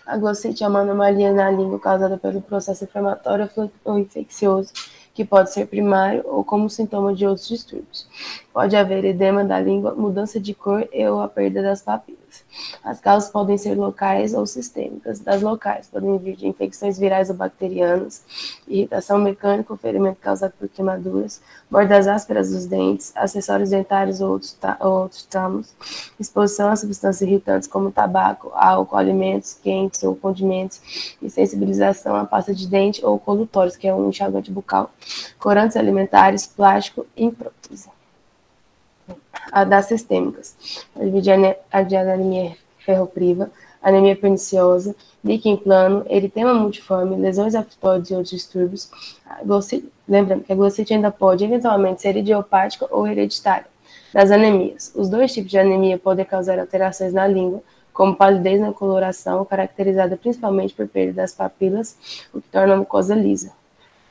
A glossite é uma anomalia na língua causada pelo processo inflamatório ou infeccioso, que pode ser primário ou como sintoma de outros distúrbios. Pode haver edema da língua, mudança de cor e ou a perda das papilas. As causas podem ser locais ou sistêmicas. Das locais podem vir de infecções virais ou bacterianas, irritação mecânica ou ferimento causado por queimaduras, bordas ásperas dos dentes, acessórios dentários ou outros traumas, exposição a substâncias irritantes como tabaco, álcool, alimentos quentes ou condimentos, e sensibilização à pasta de dente ou colutórios, que é um enxaguante bucal, corantes alimentares, plástico e prótese. A das sistêmicas, a de anemia ferropriva, anemia perniciosa, líquen plano, eritema multiforme, lesões aftoides e outros distúrbios. Lembrando que a glossite ainda pode eventualmente ser idiopática ou hereditária. Das anemias, os dois tipos de anemia podem causar alterações na língua, como palidez na coloração, caracterizada principalmente por perda das papilas, o que torna a mucosa lisa.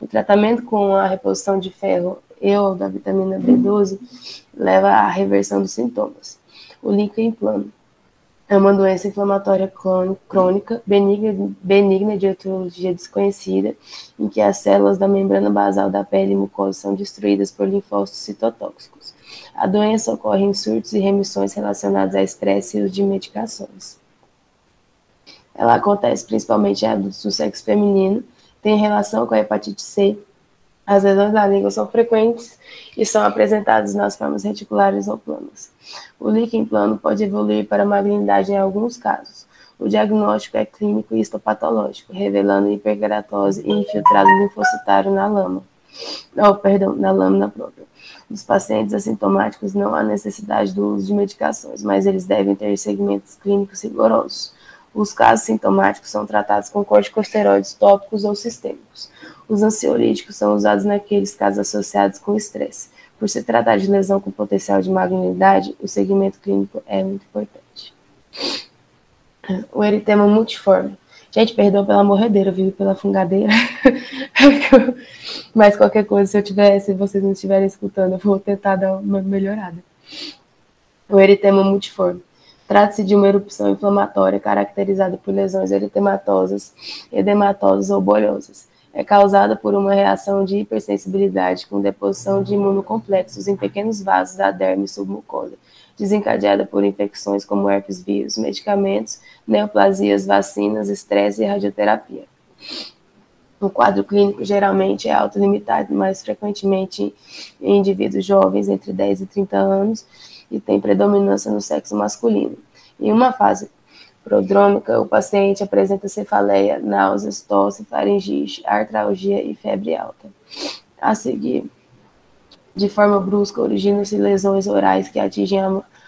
O tratamento com a reposição de ferro e ou da vitamina B12 leva à reversão dos sintomas. O líquen plano é uma doença inflamatória crônica, benigna de etiologia desconhecida, em que as células da membrana basal da pele e mucosa são destruídas por linfócitos citotóxicos. A doença ocorre em surtos e remissões relacionados a estresse e uso de medicações. Ela acontece principalmente em adultos do sexo feminino, tem relação com a hepatite C. As lesões da língua são frequentes e são apresentadas nas formas reticulares ou planas. O líquen plano pode evoluir para malignidade em alguns casos. O diagnóstico é clínico e histopatológico, revelando hiperkeratose e infiltrado linfocitário na na lâmina própria. Nos pacientes assintomáticos não há necessidade do uso de medicações, mas eles devem ter segmentos clínicos rigorosos. Os casos sintomáticos são tratados com corticosteroides tópicos ou sistêmicos. Os ansiolíticos são usados naqueles casos associados com estresse. Por se tratar de lesão com potencial de malignidade, o segmento clínico é muito importante. O eritema multiforme. Gente, perdão pela morredeira, viu? Pela fungadeira. Mas qualquer coisa, se vocês não estiverem escutando, eu vou tentar dar uma melhorada. O eritema multiforme. Trata-se de uma erupção inflamatória caracterizada por lesões eritematosas, edematosas ou bolhosas. É causada por uma reação de hipersensibilidade com deposição de imunocomplexos em pequenos vasos da derme submucosa, desencadeada por infecções como herpes vírus, medicamentos, neoplasias, vacinas, estresse e radioterapia. O quadro clínico geralmente é autolimitado, mais frequentemente em indivíduos jovens entre 10 e 30 anos, e tem predominância no sexo masculino. Em uma fase prodrômica, o paciente apresenta cefaleia, náuseas, tosse, faringite, artralgia e febre alta. A seguir, de forma brusca, originam-se lesões orais que atingem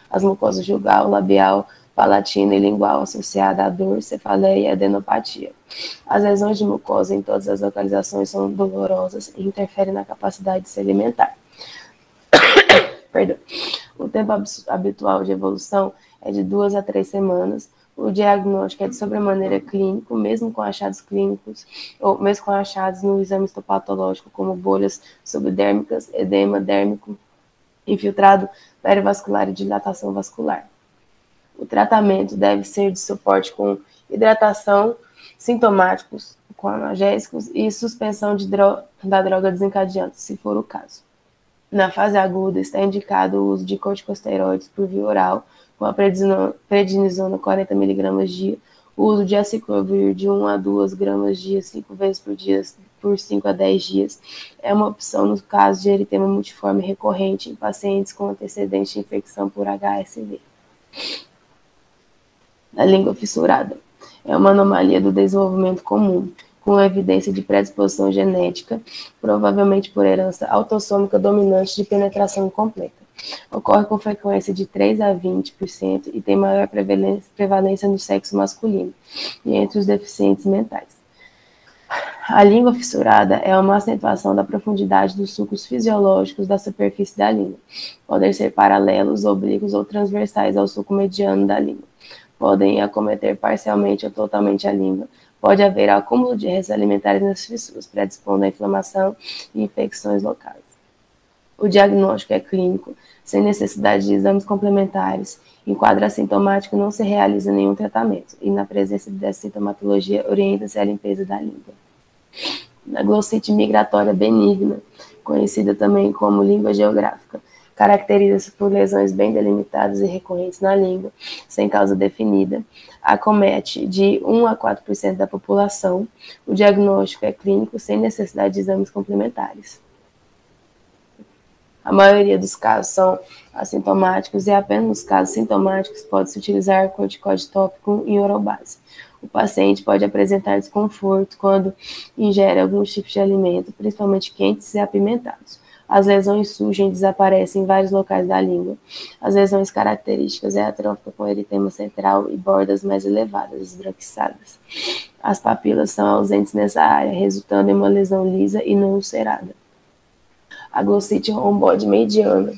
as mucosas jugal, labial, palatina e lingual, associada à dor, cefaleia e adenopatia. As lesões de mucosa em todas as localizações são dolorosas e interferem na capacidade de se alimentar. Perdão. O tempo habitual de evolução é de 2 a 3 semanas. O diagnóstico é de sobremaneira clínico, mesmo com achados clínicos, ou mesmo com achados no exame histopatológico, como bolhas subdérmicas, edema dérmico, infiltrado perivascular e dilatação vascular. O tratamento deve ser de suporte com hidratação, sintomáticos, com analgésicos e suspensão da droga desencadeante, se for o caso. Na fase aguda, está indicado o uso de corticosteroides por via oral, com a prednisona 40 mg dia, o uso de aciclovir de 1 a 2 gramas dia, 5 vezes por dia, por 5 a 10 dias. É uma opção no caso de eritema multiforme recorrente em pacientes com antecedente de infecção por HSV. A língua fissurada. É uma anomalia do desenvolvimento comum, com evidência de predisposição genética, provavelmente por herança autossômica dominante de penetração incompleta. Ocorre com frequência de 3 a 20% e tem maior prevalência no sexo masculino e entre os deficientes mentais. A língua fissurada é uma acentuação da profundidade dos sulcos fisiológicos da superfície da língua. Podem ser paralelos, oblíquos ou transversais ao sulco mediano da língua. Podem acometer parcialmente ou totalmente a língua. Pode haver acúmulo de restos alimentares nas fissuras, predispondo à inflamação e infecções locais. O diagnóstico é clínico, sem necessidade de exames complementares. Em quadro assintomático, não se realiza nenhum tratamento, e na presença dessa sintomatologia, orienta-se a limpeza da língua. A glossite migratória benigna, conhecida também como língua geográfica, caracteriza-se por lesões bem delimitadas e recorrentes na língua, sem causa definida, acomete de 1 a 4% da população. O diagnóstico é clínico, sem necessidade de exames complementares. A maioria dos casos são assintomáticos e apenas nos casos sintomáticos pode-se utilizar corticóide tópico em orobase. O paciente pode apresentar desconforto quando ingere alguns tipos de alimento, principalmente quentes e apimentados. As lesões surgem e desaparecem em vários locais da língua. As lesões características é atrófica com eritema central e bordas mais elevadas, esbranquiçadas. As papilas são ausentes nessa área, resultando em uma lesão lisa e não ulcerada. A glossite romboide mediana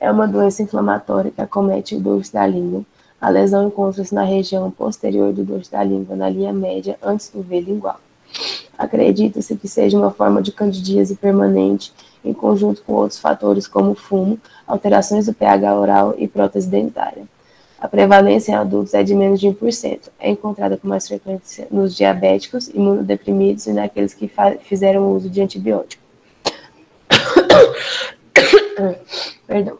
é uma doença inflamatória que acomete o dorso da língua. A lesão encontra-se na região posterior do dorso da língua, na linha média, antes do V lingual. Acredita-se que seja uma forma de candidíase permanente, em conjunto com outros fatores como fumo, alterações do pH oral e prótese dentária. A prevalência em adultos é de menos de 1%. É encontrada com mais frequência nos diabéticos, imunodeprimidos e naqueles que fizeram uso de antibiótico. Perdão.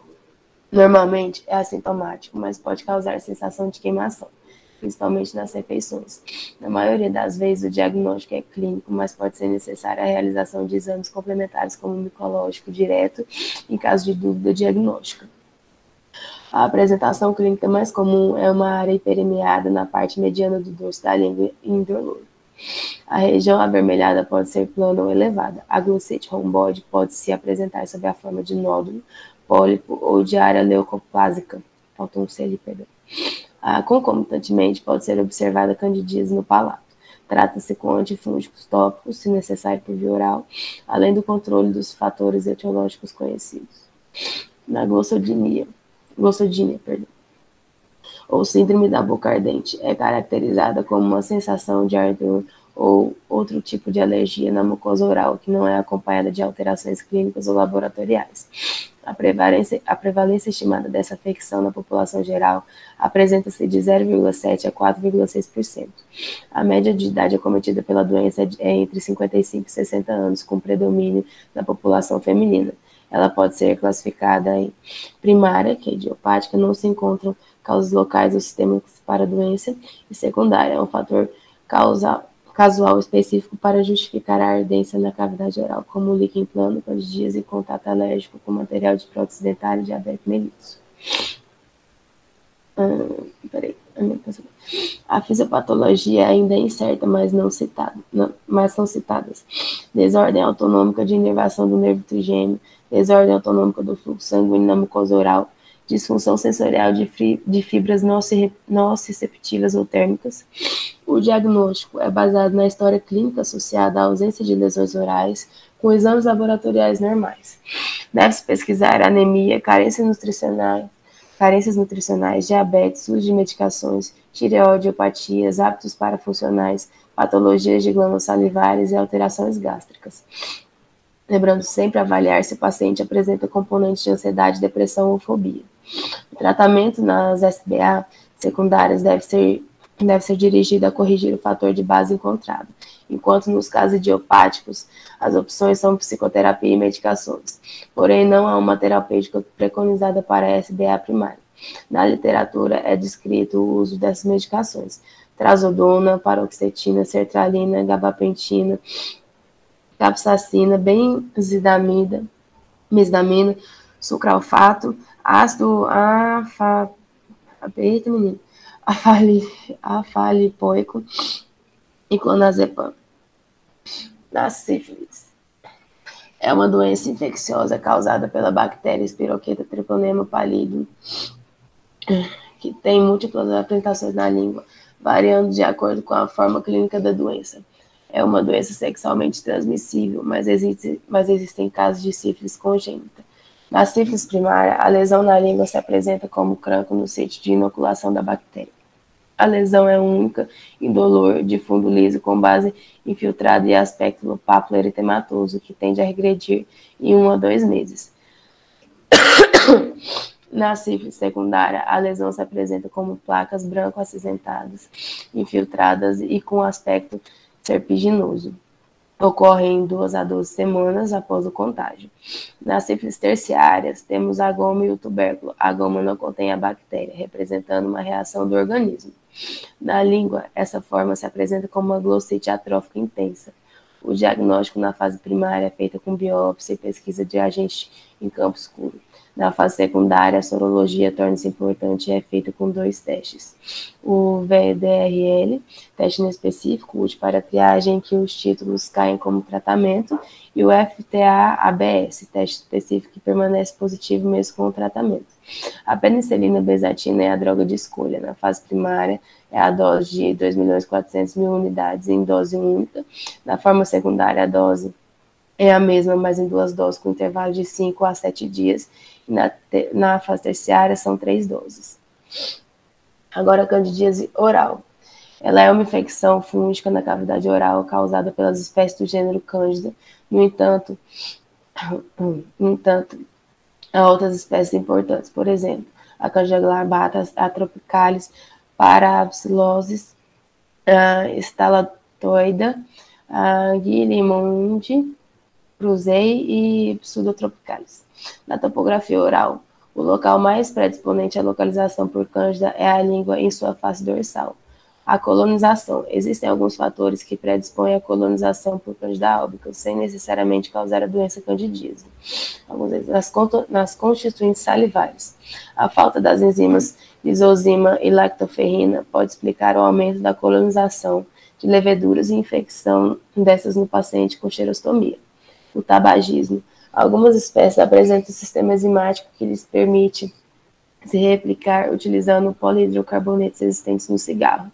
Normalmente é assintomático, mas pode causar sensação de queimação, principalmente nas refeições. Na maioria das vezes, o diagnóstico é clínico, mas pode ser necessária a realização de exames complementares, como o micológico direto, em caso de dúvida diagnóstica. A apresentação clínica mais comum é uma área hiperemiada na parte mediana do dorso da língua indolor. A região avermelhada pode ser plana ou elevada. A glossite romboide pode se apresentar sob a forma de nódulo, pólipo ou de área leucoplásica. Faltou um C ali, perdão. Concomitantemente, pode ser observada candidíase no palato. Trata-se com antifúngicos tópicos, se necessário por via oral, além do controle dos fatores etiológicos conhecidos. Na glossodinia, ou síndrome da boca ardente, é caracterizada como uma sensação de ardor ou outro tipo de alergia na mucosa oral que não é acompanhada de alterações clínicas ou laboratoriais. A prevalência estimada dessa afecção na população geral apresenta-se de 0,7% a 4,6%. A média de idade acometida pela doença é entre 55 e 60 anos, com predomínio na população feminina. Ela pode ser classificada em primária, que é idiopática, não se encontram causas locais ou sistemas para a doença, e secundária, é um fator casual específico para justificar a ardência na cavidade oral, como o líquen plano, candidíase e contato alérgico com material de prótese dentária e diabetes mellitus. A fisiopatologia ainda é incerta, mas são citadas. Desordem autonômica de inervação do nervo trigêmeo, desordem autonômica do fluxo sanguíneo na mucosa oral, disfunção sensorial de fibras nociceptivas ou térmicas. O diagnóstico é baseado na história clínica associada à ausência de lesões orais, com exames laboratoriais normais. Deve-se pesquisar anemia, carências nutricionais, diabetes, uso de medicações, tireoidiopatias, hábitos parafuncionais, patologias de glândulas salivares e alterações gástricas. Lembrando sempre avaliar se o paciente apresenta componentes de ansiedade, depressão ou fobia. O tratamento nas SBA secundárias deve ser dirigido a corrigir o fator de base encontrado, enquanto nos casos idiopáticos, as opções são psicoterapia e medicações, porém não há uma terapêutica preconizada para a SBA primária. Na literatura é descrito o uso dessas medicações: trazodona, paroxetina, sertralina, gabapentina, capsaicina, mesidamina, sucralfato, ácido afalipoico e clonazepam. A sífilis é uma doença infecciosa causada pela bactéria Spirocheta treponema pallidum, que tem múltiplas apresentações na língua, variando de acordo com a forma clínica da doença. É uma doença sexualmente transmissível, mas existem casos de sífilis congênita. Na sífilis primária, a lesão na língua se apresenta como cranco no sítio de inoculação da bactéria. A lesão é única, indolor, de fundo liso, com base infiltrada e aspecto pápulo eritematoso, que tende a regredir em 1 a 2 meses. Na sífilis secundária, a lesão se apresenta como placas branco-acinzentadas, infiltradas e com aspecto serpiginoso. Ocorre em 2 a 12 semanas após o contágio. Nas sífilis terciárias, temos a goma e o tubérculo. A goma não contém a bactéria, representando uma reação do organismo. Na língua, essa forma se apresenta como uma glossite atrófica intensa. O diagnóstico na fase primária é feito com biópsia e pesquisa de agente em campo escuro. Na fase secundária, a sorologia torna-se importante e é feita com 2 testes. O VDRL, teste inespecífico, útil para triagem em que os títulos caem como tratamento, e o FTA-ABS, teste específico que permanece positivo mesmo com o tratamento. A penicilina bezatina é a droga de escolha. Na fase primária, é a dose de 2.400.000 unidades em dose única. Na forma secundária, a dose é a mesma, mas em 2 doses, com intervalo de 5 a 7 dias. E na fase terciária, são 3 doses. Agora, a candidíase oral. Ela é uma infecção fúngica na cavidade oral causada pelas espécies do gênero Cândida. No entanto, há outras espécies importantes. Por exemplo, a Candida glabata, a tropicalis, parapsilosis, a estalactoida, a guillemondi, cruzei e pseudotropicalis. Na topografia oral, o local mais predisponente à localização por Cândida é a língua em sua face dorsal. A colonização. Existem alguns fatores que predispõem à colonização por Candida albicans, sem necessariamente causar a doença candidíase. Alguns deles, nas constituintes salivares. A falta das enzimas lisozima e lactoferrina pode explicar o aumento da colonização de leveduras e infecção dessas no paciente com xerostomia. O tabagismo. Algumas espécies apresentam um sistema enzimático que lhes permite se replicar utilizando polihidrocarbonetos existentes no cigarro.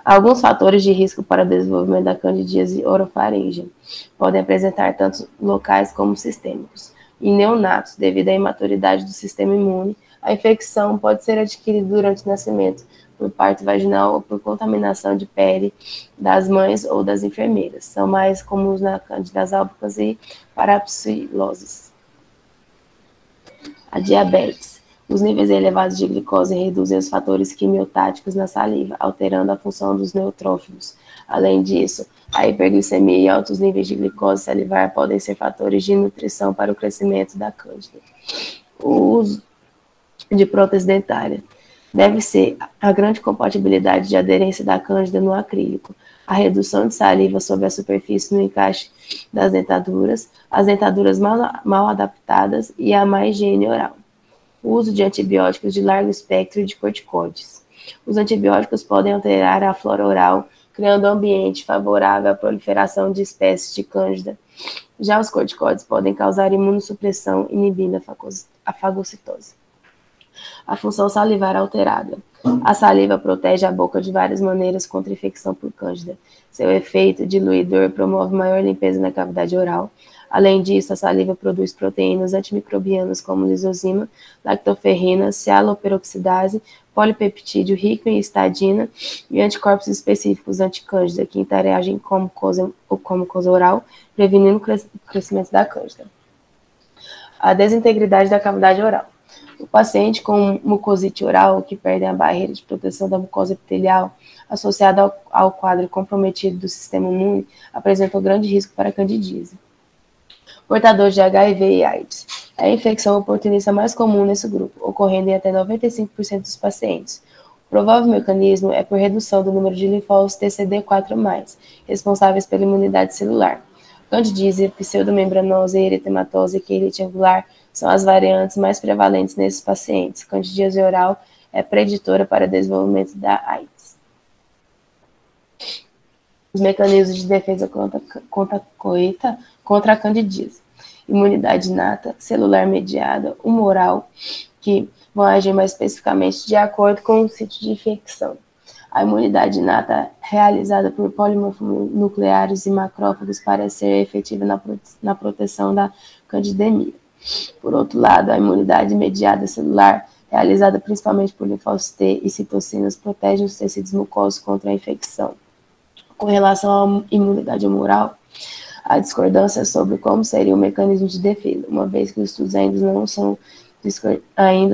Alguns fatores de risco para o desenvolvimento da candidíase orofaríngea podem apresentar tanto locais como sistêmicos. Em neonatos, devido à imaturidade do sistema imune, a infecção pode ser adquirida durante o nascimento, por parto vaginal ou por contaminação de pele das mães ou das enfermeiras. São mais comuns na Candida albicans e parapsiloses. A diabetes. Os níveis elevados de glicose reduzem os fatores quimiotáticos na saliva, alterando a função dos neutrófilos. Além disso, a hiperglicemia e altos níveis de glicose salivar podem ser fatores de nutrição para o crescimento da cândida. O uso de prótese dentária. Deve ser a grande compatibilidade de aderência da cândida no acrílico, a redução de saliva sobre a superfície no encaixe das dentaduras, as dentaduras mal adaptadas e a má higiene oral. O uso de antibióticos de largo espectro e de corticoides. Os antibióticos podem alterar a flora oral, criando um ambiente favorável à proliferação de espécies de cândida. Já os corticoides podem causar imunossupressão, inibindo a fagocitose. A função salivar alterada. A saliva protege a boca de várias maneiras contra a infecção por cândida. Seu efeito diluidor promove maior limpeza na cavidade oral. Além disso, a saliva produz proteínas antimicrobianas como lisozima, lactoferrina, cialoperoxidase, polipeptídeo rico em histidina e anticorpos específicos anticândida que interagem com a mucosa oral, prevenindo o crescimento da cândida. A desintegridade da cavidade oral. O paciente com mucosite oral, que perde a barreira de proteção da mucosa epitelial, associada ao quadro comprometido do sistema imune, apresenta um grande risco para a candidíase. Portador de HIV e AIDS. É a infecção oportunista mais comum nesse grupo, ocorrendo em até 95% dos pacientes. O provável mecanismo é por redução do número de linfócitos TCD4+, responsáveis pela imunidade celular. Candidíase, pseudomembranosa e eritematose queirite angular são as variantes mais prevalentes nesses pacientes. Candidíase oral é preditora para o desenvolvimento da AIDS. Os mecanismos de defesa contra a candidíase. Imunidade inata, celular mediada, humoral, que vão agir mais especificamente de acordo com o sítio de infecção. A imunidade inata, realizada por polimorfonucleares e macrófagos, parece ser efetiva na proteção da candidemia. Por outro lado, a imunidade mediada celular, realizada principalmente por linfócitos T e citocinas, protege os tecidos mucosos contra a infecção. Com relação à imunidade humoral, Há discordância sobre como seria o mecanismo de defesa, uma vez que os estudos ainda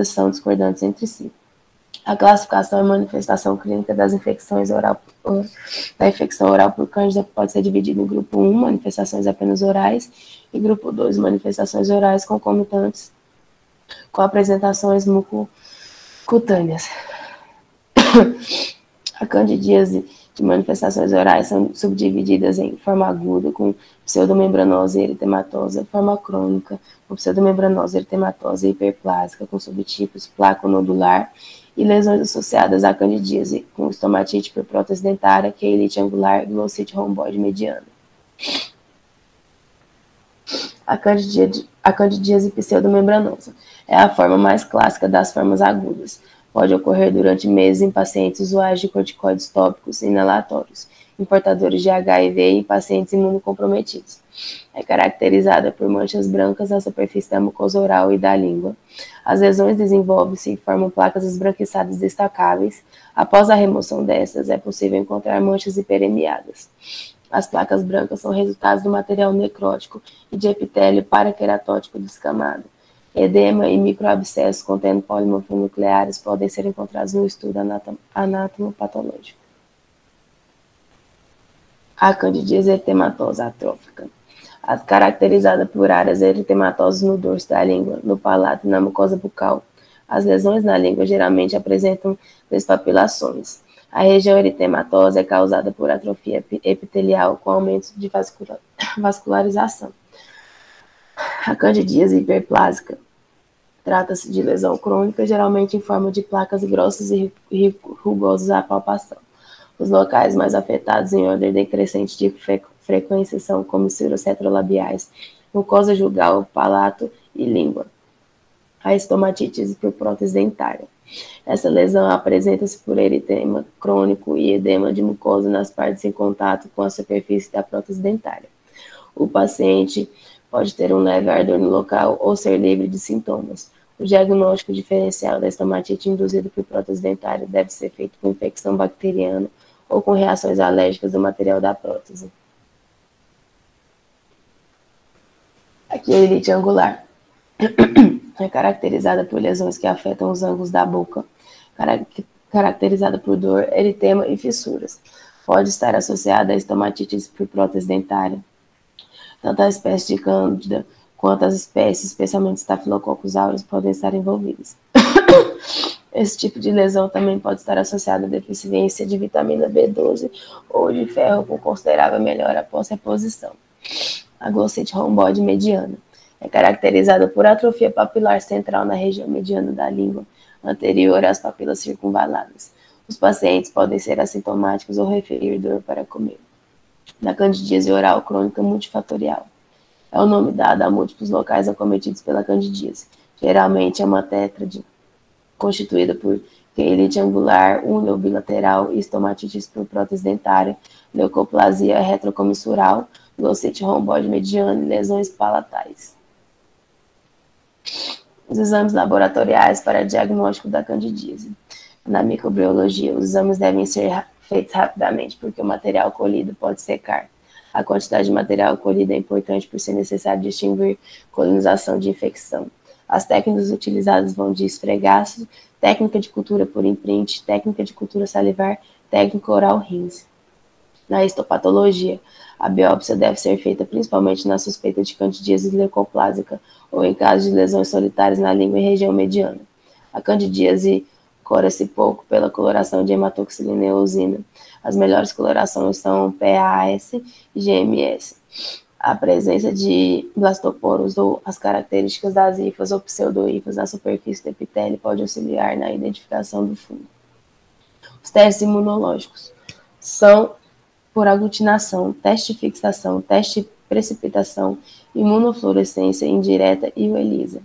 são discordantes entre si. A classificação e manifestação clínica das infecções da infecção oral por cândida pode ser dividida em grupo 1, manifestações apenas orais, e grupo 2, manifestações orais concomitantes com apresentações mucocutâneas. A candidíase de manifestações orais são subdivididas em forma aguda, com pseudomembranose eritematosa, forma crônica, com pseudomembranose eritematosa e hiperplásica, com subtipos placo-nodular, e lesões associadas à candidíase, com estomatite por prótese dentária, queilite angular e glossite romboide mediana. A candidíase pseudomembranosa é a forma mais clássica das formas agudas. Pode ocorrer durante meses em pacientes usuários de corticoides tópicos inalatórios, em portadores de HIV e em pacientes imunocomprometidos. É caracterizada por manchas brancas na superfície da mucosa oral e da língua. As lesões desenvolvem-se e formam placas esbranquiçadas destacáveis. Após a remoção destas, é possível encontrar manchas hiperemiadas. As placas brancas são resultados do material necrótico e de epitélio paraqueratótico descamado. Edema e microabscessos contendo polimorfonucleares podem ser encontrados no estudo anatomopatológico. A candidíase eritematosa atrófica, caracterizada por áreas eritematosas no dorso da língua, no palato e na mucosa bucal. As lesões na língua geralmente apresentam despapilações. A região eritematosa é causada por atrofia epitelial com aumento de vascularização. A candidíase hiperplásica trata-se de lesão crônica, geralmente em forma de placas grossas e rugosas à palpação. Os locais mais afetados em ordem decrescente de frequência são comissuras retrolabiais, mucosa jugal, palato e língua. A estomatite por prótese dentária. Essa lesão apresenta-se por eritema crônico e edema de mucosa nas partes em contato com a superfície da prótese dentária. O paciente pode ter um leve ardor no local ou ser livre de sintomas. O diagnóstico diferencial da estomatite induzida por prótese dentária deve ser feito com infecção bacteriana ou com reações alérgicas do material da prótese. Aqui é a elite angular. É caracterizada por lesões que afetam os ângulos da boca, caracterizada por dor, eritema e fissuras. Pode estar associada a estomatite por prótese dentária. Tanto a espécie de cândida quanto as espécies, especialmente Staphylococcus aureus, podem estar envolvidas. Esse tipo de lesão também pode estar associado à deficiência de vitamina B12 ou de ferro com considerável melhora após reposição. A glossite romboide mediana é caracterizada por atrofia papilar central na região mediana da língua, anterior às papilas circunvaladas. Os pacientes podem ser assintomáticos ou referir dor para comer. Da candidíase oral crônica multifatorial. É o nome dado a múltiplos locais acometidos pela candidíase. Geralmente é uma tétrade, constituída por queilite angular, úneo bilateral e estomatites por prótese dentária, leucoplasia retrocomissural, glossite romboide mediana e lesões palatais. Os exames laboratoriais para diagnóstico da candidíase. Na microbiologia, os exames devem ser feitos rapidamente, porque o material colhido pode secar. A quantidade de material colhido é importante por ser necessário distinguir colonização de infecção. As técnicas utilizadas vão de esfregaço, técnica de cultura por imprint, técnica de cultura salivar, técnica oral Rinse. Na histopatologia, a biópsia deve ser feita principalmente na suspeita de candidíase leucoplásica ou em caso de lesões solitárias na língua e região mediana. A candidíase cora-se pouco pela coloração de hematoxilina e eosina. As melhores colorações são PAS e GMS. A presença de blastoporos ou as características das hifas ou pseudohifas na superfície do epitélio pode auxiliar na identificação do fungo. Os testes imunológicos são por aglutinação, teste de fixação, teste de precipitação, imunofluorescência indireta e o ELISA.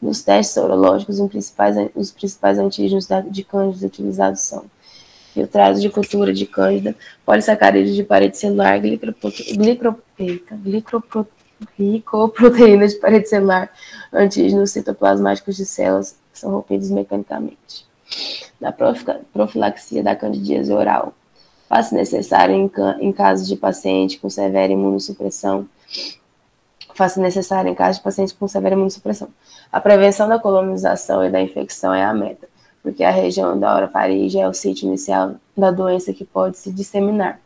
Nos testes sorológicos, os principais antígenos de cândida utilizados são filtrado de cultura de cândida, polissacarídeos de parede celular, glicoproteínas de parede celular, antígenos citoplasmáticos de células, que são rompidos mecanicamente. Na profilaxia da candidíase oral, faz-se necessário em casos de paciente com severa imunossupressão, Faça necessário em caso de pacientes com severa imunossupressão. A prevenção da colonização e da infecção é a meta, porque a região da orofaringe é o sítio inicial da doença que pode se disseminar.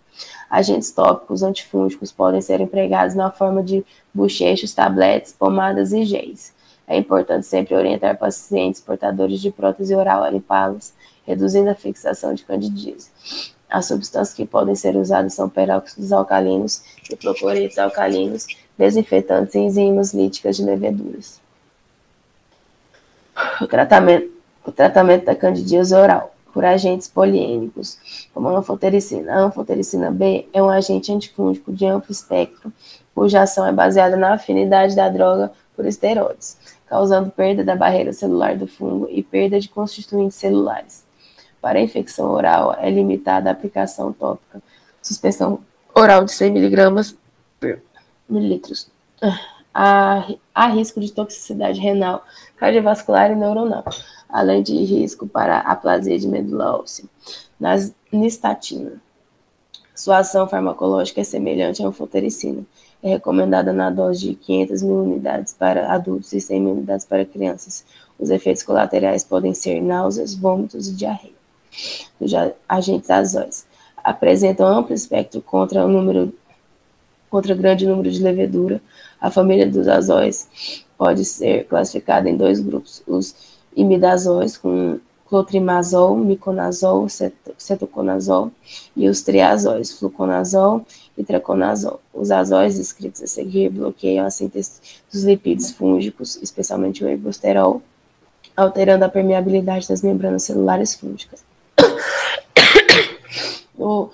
Agentes tópicos antifúngicos podem ser empregados na forma de bochechos, tabletes, pomadas e géis. É importante sempre orientar pacientes portadores de prótese oral a limpá-las, reduzindo a fixação de candidíase. As substâncias que podem ser usadas são peróxidos alcalinos e hipocloretos alcalinos, desinfetantes e enzimas líticas de leveduras. O tratamento da candidíase oral por agentes poliênicos, como a anfotericina. A anfotericina B é um agente antifúngico de amplo espectro, cuja ação é baseada na afinidade da droga por esteroides, causando perda da barreira celular do fungo e perda de constituintes celulares. Para a infecção oral, é limitada a aplicação tópica, suspensão oral de 100 mg por mililitros. Há risco de toxicidade renal, cardiovascular e neuronal, além de risco para aplasia de medula óssea. Nistatina. Sua ação farmacológica é semelhante à anfotericina. É recomendada na dose de 500 mil unidades para adultos e 100 mil unidades para crianças. Os efeitos colaterais podem ser náuseas, vômitos e diarreia. Os agentes azóis apresentam amplo espectro contra grande número de levedura. A família dos azóis pode ser classificada em dois grupos: os imidazóis, com clotrimazol, miconazol, cetoconazol, e os triazóis, fluconazol e traconazol. Os azóis descritos a seguir bloqueiam a síntese dos lipídios fúngicos, especialmente o ergosterol, alterando a permeabilidade das membranas celulares fúngicas. O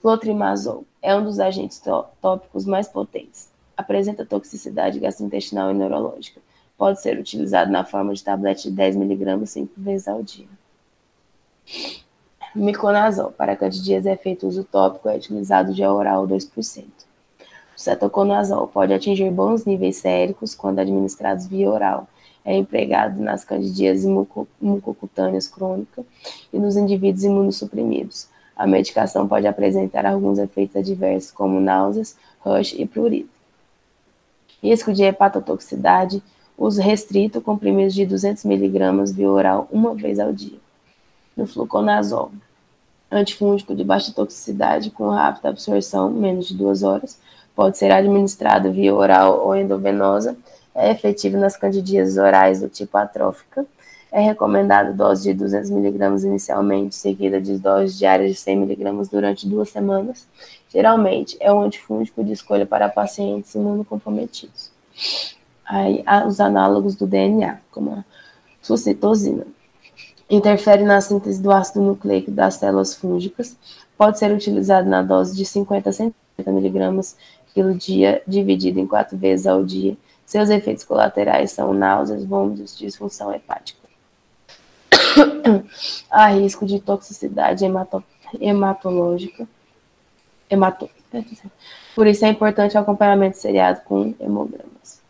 clotrimazol é um dos agentes tópicos mais potentes. Apresenta toxicidade gastrointestinal e neurológica. Pode ser utilizado na forma de tablete de 10 mg 5 vezes ao dia. Miconazol. Para candidíase é feito uso tópico, é utilizado via oral 2%. O cetoconazol pode atingir bons níveis séricos quando administrados via oral. É empregado nas candidíases mucocutâneas crônicas e nos indivíduos imunossuprimidos. A medicação pode apresentar alguns efeitos adversos, como náuseas, rush e prurito. Risco de hepatotoxicidade, uso restrito, comprimidos de 200 mg via oral uma vez ao dia. No fluconazol, antifúngico de baixa toxicidade com rápida absorção, menos de 2 horas, pode ser administrado via oral ou endovenosa, é efetivo nas candidíases orais do tipo atrófica. É recomendado dose de 200 mg inicialmente, seguida de doses diárias de 100 mg durante 2 semanas. Geralmente, é um antifúngico de escolha para pacientes imunocomprometidos. Aí, há os análogos do DNA, como a flucitosina. Interfere na síntese do ácido nucleico das células fúngicas. Pode ser utilizado na dose de 50 a 150 mg quilo dia, dividido em 4 vezes ao dia. Seus efeitos colaterais são náuseas, vômitos, disfunção hepática. Há risco de toxicidade hematológica. Por isso é importante o acompanhamento seriado com hemogramas.